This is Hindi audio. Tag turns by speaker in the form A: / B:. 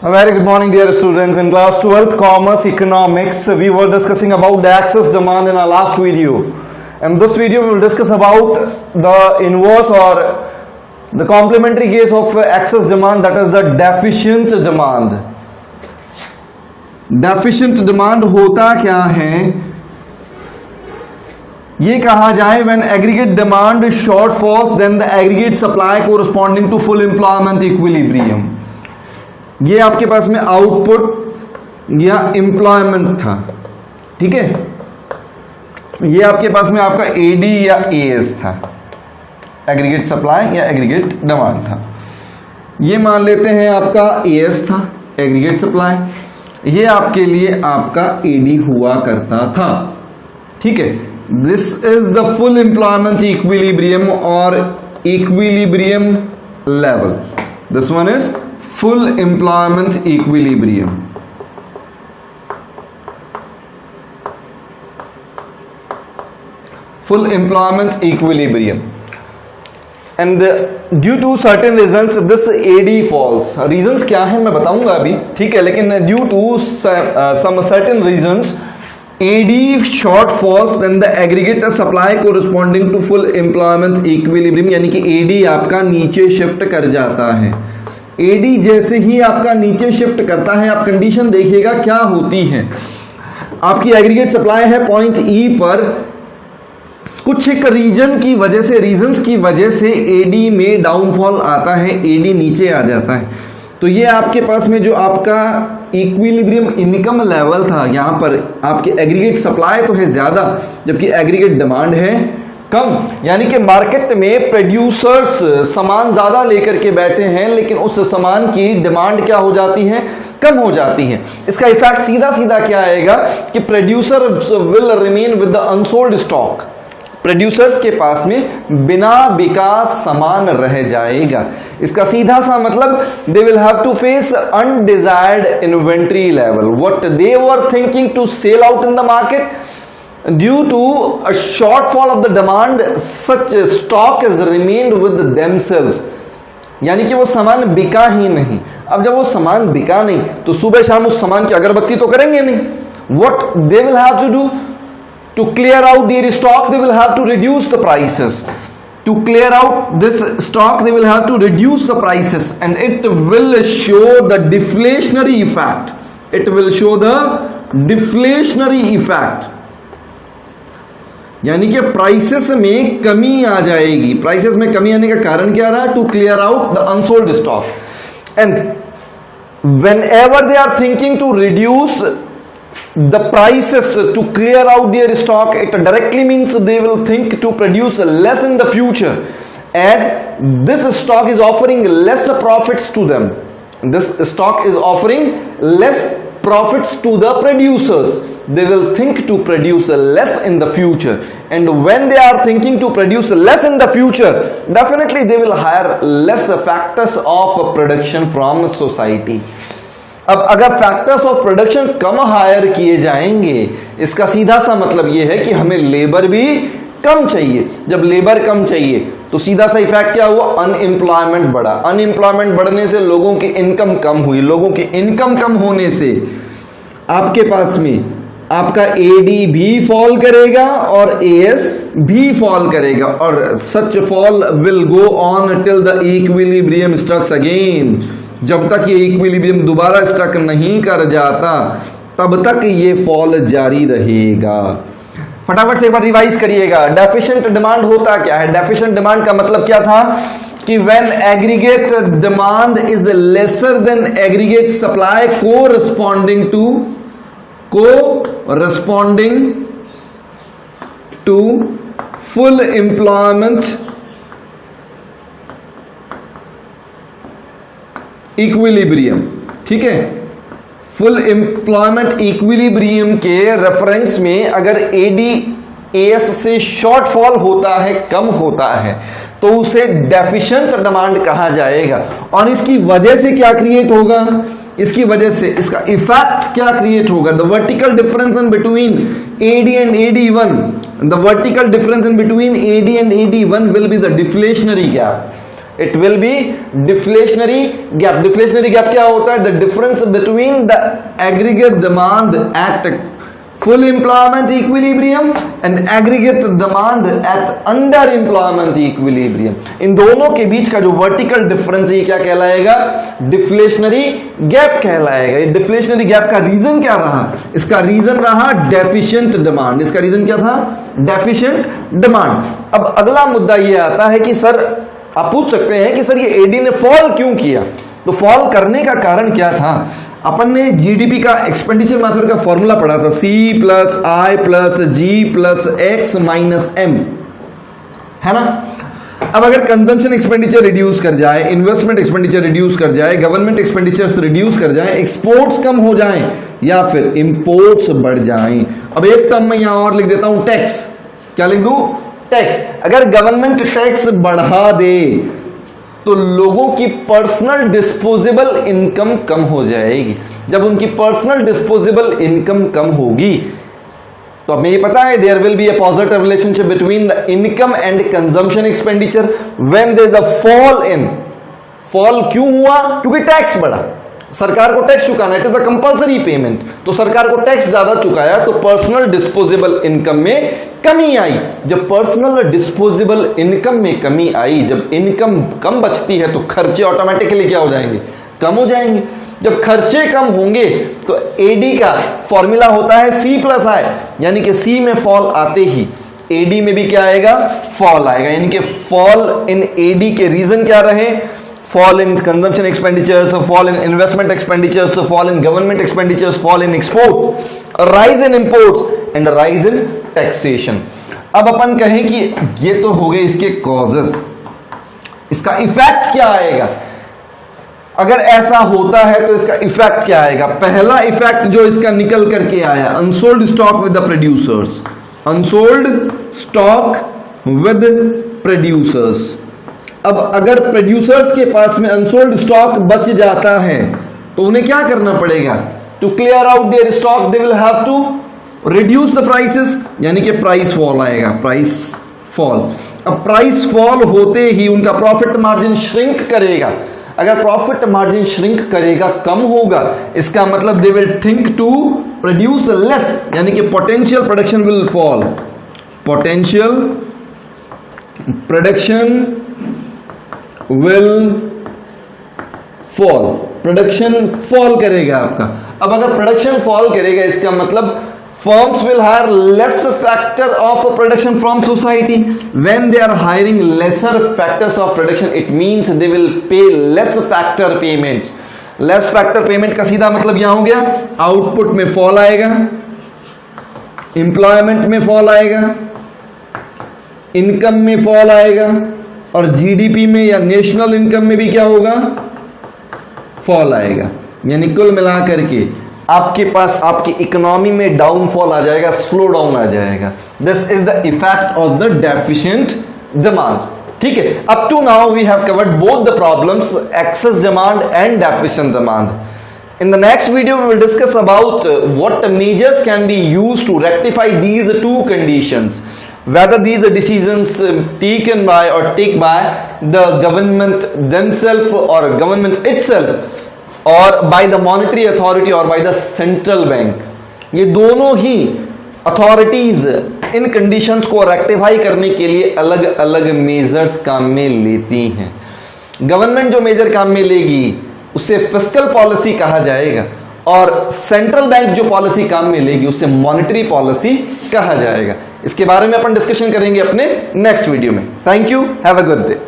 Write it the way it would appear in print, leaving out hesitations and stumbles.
A: A very good morning, dear students. In class 12th Commerce Economics, we were discussing about the excess demand in our last video. In this video, we will discuss about the inverse or the complementary case of excess demand, that is the deficient demand. Deficient demand होता क्या है? ये कहा जाए when aggregate demand shortfalls, then the aggregate supply corresponding to full employment equilibrium. ये आपके पास में आउटपुट या एम्प्लॉयमेंट था, ठीक है। ये आपके पास में आपका एडी या एएस था, एग्रीगेट सप्लाई या एग्रीगेट डिमांड था। ये मान लेते हैं आपका एएस था, एग्रीगेट सप्लाई। ये आपके लिए आपका एडी हुआ करता था, ठीक है। This is the full employment equilibrium और equilibrium level. This one is full employment equilibrium. Full employment equilibrium. And due to certain reasons this AD falls. Reasons क्या है मैं बताऊंगा अभी, ठीक है, लेकिन due to some certain reasons AD shortfalls, then the aggregate supply corresponding to full employment equilibrium, यानी कि AD आपका नीचे शिफ्ट कर जाता है। एडी जैसे ही आपका नीचे शिफ्ट करता है, आप कंडीशन देखिएगा क्या होती है। आपकी एग्रीगेट सप्लाई है पॉइंट ई पर, कुछ एक रीजंस की वजह से एडी में डाउनफॉल आता है, एडी नीचे आ जाता है। तो ये आपके पास में जो आपका इक्विलिब्रियम इनकम लेवल था, यहां पर आपकी एग्रीगेट सप्लाई तो है ज्यादा जबकि एग्रीगेट डिमांड है कम, यानी कि मार्केट में प्रोड्यूसर्स सामान ज्यादा लेकर के बैठे हैं लेकिन उस सामान की डिमांड क्या हो जाती है, कम हो जाती है। इसका इफेक्ट सीधा सीधा क्या आएगा कि producer will remain with the unsold stock. Producers के पास में बिना बिका सामान रह जाएगा। इसका सीधा सा मतलब they will have to face undesired inventory level. What they were thinking to sell out in the market, due to a shortfall of the demand, such stock is remained with themselves, यानी कि वो सामान बिका ही नहीं। अब जब वो सामान बिका नहीं तो सुबह शाम उस सामान की अगरबत्ती तो करेंगे नहीं। What they will have to do to clear out their stock, they will have to reduce the prices. To clear out this stock, they will have to reduce the prices, and it will show the deflationary effect. It will show the deflationary effect. यानी कि प्राइसेस में कमी आ जाएगी। प्राइसेस में कमी आने का कारण क्या रहा? To clear out the unsold stock. And whenever they are thinking to reduce the prices to clear out their stock, it directly means they will think to produce less in the future, as this stock is offering less profits to them. This stock is offering less profits to the producers. They will think to produce less in the future, and when they are thinking to produce less in the future, definitely they will hire less factors of production from society. अब अगर फैक्टर्स ऑफ प्रोडक्शन कम हायर किए जाएंगे, इसका सीधा सा मतलब यह है कि हमें लेबर भी कम चाहिए। जब लेबर कम चाहिए तो सीधा सा इफेक्ट क्या हुआ? अनएम्प्लॉयमेंट बढ़ा। अनएम्प्लॉयमेंट बढ़ने से लोगों की इनकम कम हुई। लोगों की इनकम कम होने से आपके पास में आपका एडी भी फॉल करेगा और एएस भी फॉल करेगा, और such fall will go on till the equilibrium strikes again. जब तक ये इक्विलिब्रियम दोबारा स्ट्रक नहीं कर जाता तब तक ये फॉल जारी रहेगा। फटाफट से एक बार रिवाइज करिएगा। डेफिशिएंट डिमांड होता क्या है? डेफिशिएंट डिमांड का मतलब क्या था कि when aggregate demand is lesser than aggregate supply corresponding to full employment equilibrium, ठीक है। फुल एम्प्लॉयमेंट इक्विलिब्रियम के रेफरेंस में अगर एडी एएस से शॉर्टफॉल होता है, कम होता है, तो उसे डेफिशिएंट डिमांड कहा जाएगा। और इसकी वजह से क्या क्रिएट होगा? इसकी वजह से इसका इफेक्ट क्या क्रिएट होगा? The vertical difference in between AD and AD one, the vertical difference in between AD and AD one will be the deflationary gap. It will be deflationary gap. Deflationary gap क्या होता है? The difference between the aggregate demand at full employment equilibrium and aggregate demand at under employment equilibrium। इन दोनों के बीच का जो वर्टिकल डिफरेंस है क्या कहलाएगा? डिफ्लेशनरी गैप कहलाएगा। ये डिफ्लेशनरी गैप का रीजन क्या रहा? इसका रीजन रहा डेफिशिएंट डिमांड। इसका रीजन क्या था? Deficient demand. अब अगला मुद्दा ये आता है कि सर आप पूछ सकते हैं कि सर ये एडी ने फॉल क्यों किया? तो फॉल करने का कारण क्या था? अपन ने जीडीपी का एक्सपेंडिचर मेथड का फॉर्मूला पढ़ा था, C प्लस आई प्लस जी प्लस एक्स माइनस एम, है ना। अब अगर कंजम्पशन एक्सपेंडिचर रिड्यूस कर जाए, इन्वेस्टमेंट एक्सपेंडिचर रिड्यूस कर जाए, गवर्नमेंट एक्सपेंडिचर्स रिड्यूस कर जाए, एक्सपोर्ट्स कम हो जाएं या फिर इंपोर्ट्स बढ़ जाएं। अब एक टर्म में यहां और लिख देता हूं, टैक्स। क्या लिख दूं? टैक्स। अगर गवर्नमेंट टैक्स बढ़ा दे तो लोगों की पर्सनल डिस्पोजेबल इनकम कम हो जाएगी। जब उनकी पर्सनल डिस्पोजेबल इनकम कम होगी तो हमें ये पता है there will be a positive relationship between the income and consumption expenditure when there is a fall in. Fall क्यों हुआ? क्योंकि टैक्स बढ़ा। सरकार को टैक्स चुकाना, it is a compulsory payment, तो सरकार को टैक्स ज्यादा चुकाया तो पर्सनल डिस्पोजेबल इनकम में कमी आई। जब पर्सनल डिस्पोजेबल इनकम में कमी आई, जब इनकम कम बचती है तो खर्चे ऑटोमेटिकली क्या हो जाएंगे? कम हो जाएंगे। जब खर्चे कम होंगे तो एडी का फॉर्मूला होता है C प्लस आई, यानी कि C में फॉल आते ही एडी में भी क्या आएगा? फॉल आएगा। यानी कि फॉल इन एडी के रीजन क्या रहे? fall in consumption expenditures, fall in investment expenditures, fall in government expenditures, fall in exports, rise in imports and rise in taxation। अब अपन कहें कि ये तो हो गए इसके causes, इसका इफेक्ट क्या आएगा? अगर ऐसा होता है तो इसका इफेक्ट क्या आएगा? पहला इफेक्ट जो इसका निकल करके आया, unsold stock with the producers. Unsold stock with producers. अब अगर प्रोड्यूसर्स के पास में अनसोल्ड स्टॉक बच जाता है तो उन्हें क्या करना पड़ेगा? To clear out their stock they will have to reduce the prices, यानी कि प्राइस फॉल आएगा, प्राइस फॉल। अब प्राइस फॉल होते ही उनका प्रॉफिट मार्जिन श्रिंक करेगा। अगर प्रॉफिट मार्जिन श्रिंक करेगा, कम होगा, इसका मतलब they will think to produce less, यानी कि potential production will fall. Potential production will fall. Production fall करेगा आपका। अब अगर प्रोडक्शन फॉल करेगा इसका मतलब firms will hire less factor of production from society. When they are hiring lesser factors of production it means they will pay less factor payments. Less factor payment का सीधा मतलब यहां हो गया आउटपुट में फॉल आएगा, एम्प्लॉयमेंट में फॉल आएगा, इनकम में फॉल आएगा और जीडीपी में या नेशनल इनकम में भी क्या होगा? फॉल आएगा। यानी कुल मिलाकर के आपके पास आपकी इकोनॉमी में डाउनफॉल आ जाएगा, स्लो डाउन आ जाएगा। This is the effect of the deficient demand. ठीक है, up to now we have covered both the problems, excess demand and deficient demand. In the next video, we will discuss about what measures can be used to rectify these two conditions. Whether these decisions taken by or take by the government themselves or government itself or by the monetary authority or by the central bank. ये दोनों ही authorities इन conditions को rectify करने के लिए अलग अलग measures काम में लेती हैं। Government जो measure काम में लेगी उसे फिस्कल पॉलिसी कहा जाएगा और सेंट्रल बैंक जो पॉलिसी काम में लेगी उसे मॉनेटरी पॉलिसी कहा जाएगा। इसके बारे में अपन डिस्कशन करेंगे अपने नेक्स्ट वीडियो में। Thank you, have a good day.